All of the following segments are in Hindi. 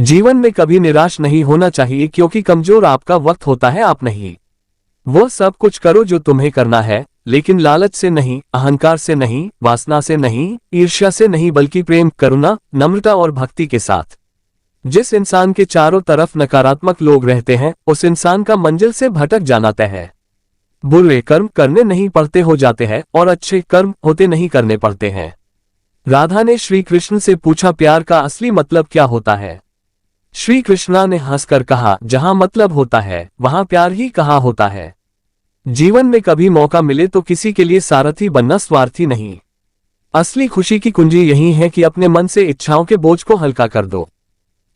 जीवन में कभी निराश नहीं होना चाहिए, क्योंकि कमजोर आपका वक्त होता है, आप नहीं। वो सब कुछ करो जो तुम्हें करना है, लेकिन लालच से नहीं, अहंकार से नहीं, वासना से नहीं, ईर्ष्या से नहीं, बल्कि प्रेम, करुणा, नम्रता और भक्ति के साथ। जिस इंसान के चारों तरफ नकारात्मक लोग रहते हैं, उस इंसान का मंजिल से भटक जाना तय है। बुरे कर्म करने नहीं पड़ते हो जाते हैं और अच्छे कर्म होते नहीं करने पड़ते हैं। राधा ने श्री कृष्ण से पूछा, प्यार का असली मतलब क्या होता है? श्री कृष्णा ने हंसकर कहा, जहां मतलब होता है वहां प्यार ही कहाँ होता है। जीवन में कभी मौका मिले तो किसी के लिए सारथी बनना, स्वार्थी नहीं। असली खुशी की कुंजी यही है कि अपने मन से इच्छाओं के बोझ को हल्का कर दो।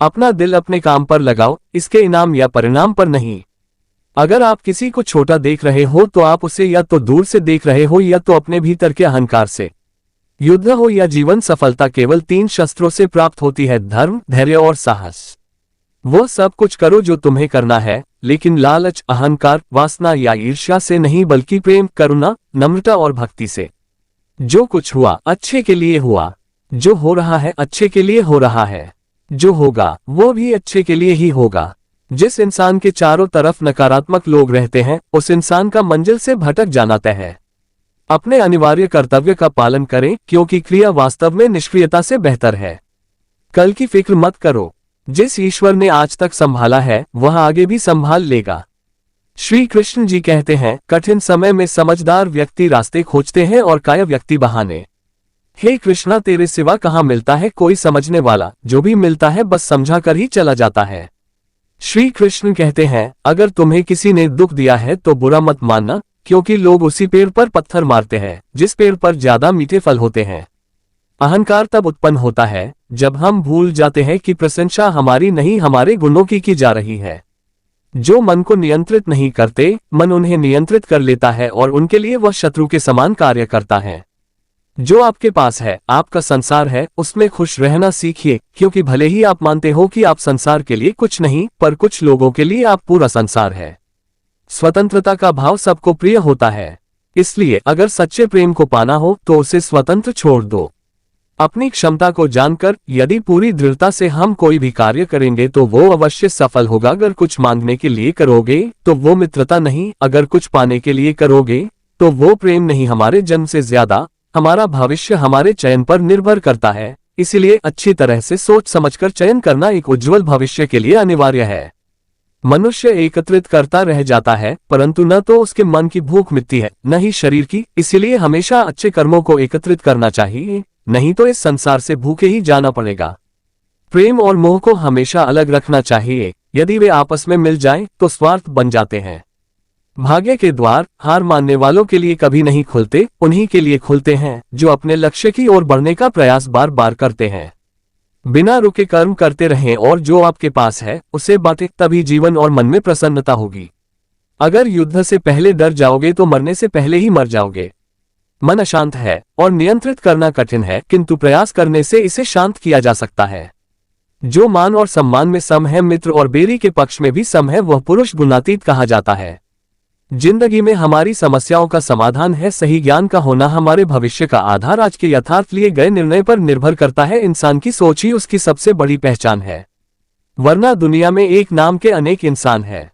अपना दिल अपने काम पर लगाओ, इसके इनाम या परिणाम पर नहीं। अगर आप किसी को छोटा देख रहे हो तो आप उसे या तो दूर से देख रहे हो या तो अपने भीतर के अहंकार से। युद्ध हो या जीवन, सफलता केवल 3 शस्त्रों से प्राप्त होती है, धर्म, धैर्य और साहस। वो सब कुछ करो जो तुम्हें करना है, लेकिन लालच, अहंकार, वासना या ईर्ष्या से नहीं, बल्कि प्रेम, करुणा, नम्रता और भक्ति से। जो कुछ हुआ अच्छे के लिए हुआ, जो हो रहा है अच्छे के लिए हो रहा है, जो होगा वो भी अच्छे के लिए ही होगा। जिस इंसान के चारों तरफ नकारात्मक लोग रहते हैं, उस इंसान का मंजिल से भटक जाना तय है। अपने अनिवार्य कर्तव्य का पालन करें, क्योंकि क्रिया वास्तव में निष्क्रियता से बेहतर है। कल की फिक्र मत करो, जिस ईश्वर ने आज तक संभाला है वह आगे भी संभाल लेगा। श्री कृष्ण जी कहते हैं, कठिन समय में समझदार व्यक्ति रास्ते खोजते हैं और काया व्यक्ति बहाने। हे कृष्णा, तेरे सिवा कहाँ मिलता है कोई समझने वाला, जो भी मिलता है बस समझा कर ही चला जाता है। श्री कृष्ण कहते हैं, अगर तुम्हें किसी ने दुख दिया है तो बुरा मत मानना, क्योंकि लोग उसी पेड़ पर पत्थर मारते हैं जिस पेड़ पर ज्यादा मीठे फल होते हैं। अहंकार तब उत्पन्न होता है जब हम भूल जाते हैं कि प्रशंसा हमारी नहीं, हमारे गुणों की जा रही है। जो मन को नियंत्रित नहीं करते, मन उन्हें नियंत्रित कर लेता है और उनके लिए वह शत्रु के समान कार्य करता है। जो आपके पास है, आपका संसार है, उसमें खुश रहना सीखिए, क्योंकि भले ही आप मानते हो कि आप संसार के लिए कुछ नहीं, पर कुछ लोगों के लिए आप पूरा संसार है। स्वतंत्रता का भाव सबको प्रिय होता है, इसलिए अगर सच्चे प्रेम को पाना हो तो उसे स्वतंत्र छोड़ दो। अपनी क्षमता को जानकर यदि पूरी दृढ़ता से हम कोई भी कार्य करेंगे तो वो अवश्य सफल होगा। अगर कुछ मांगने के लिए करोगे तो वो मित्रता नहीं, अगर कुछ पाने के लिए करोगे तो वो प्रेम नहीं। हमारे जन्म से ज्यादा हमारा भविष्य हमारे चयन पर निर्भर करता है, इसलिए अच्छी तरह से सोच समझकर चयन करना एक उज्जवल भविष्य के लिए अनिवार्य है। मनुष्य एकत्रित करता रह जाता है, परंतु न तो उसके मन की भूख मिटती है न ही शरीर की, इसीलिए हमेशा अच्छे कर्मों को एकत्रित करना चाहिए, नहीं तो इस संसार से भूखे ही जाना पड़ेगा। प्रेम और मोह को हमेशा अलग रखना चाहिए, यदि वे आपस में मिल जाएं तो स्वार्थ बन जाते हैं। भाग्य के द्वार हार मानने वालों के लिए कभी नहीं खुलते, उन्हीं के लिए खुलते हैं जो अपने लक्ष्य की ओर बढ़ने का प्रयास बार बार करते हैं। बिना रुके कर्म करते रहें और जो आपके पास है उसे बांटें, तभी जीवन और मन में प्रसन्नता होगी। अगर युद्ध से पहले डर जाओगे तो मरने से पहले ही मर जाओगे। मन अशांत है और नियंत्रित करना कठिन है, किंतु प्रयास करने से इसे शांत किया जा सकता है। जो मान और सम्मान में सम है, मित्र और बेरी के पक्ष में भी सम है, वह पुरुष गुणातीत कहा जाता है। जिंदगी में हमारी समस्याओं का समाधान है सही ज्ञान का होना। हमारे भविष्य का आधार आज के यथार्थ लिए गए निर्णय पर निर्भर करता है। इंसान की सोच ही उसकी सबसे बड़ी पहचान है, वरना दुनिया में एक नाम के अनेक इंसान है।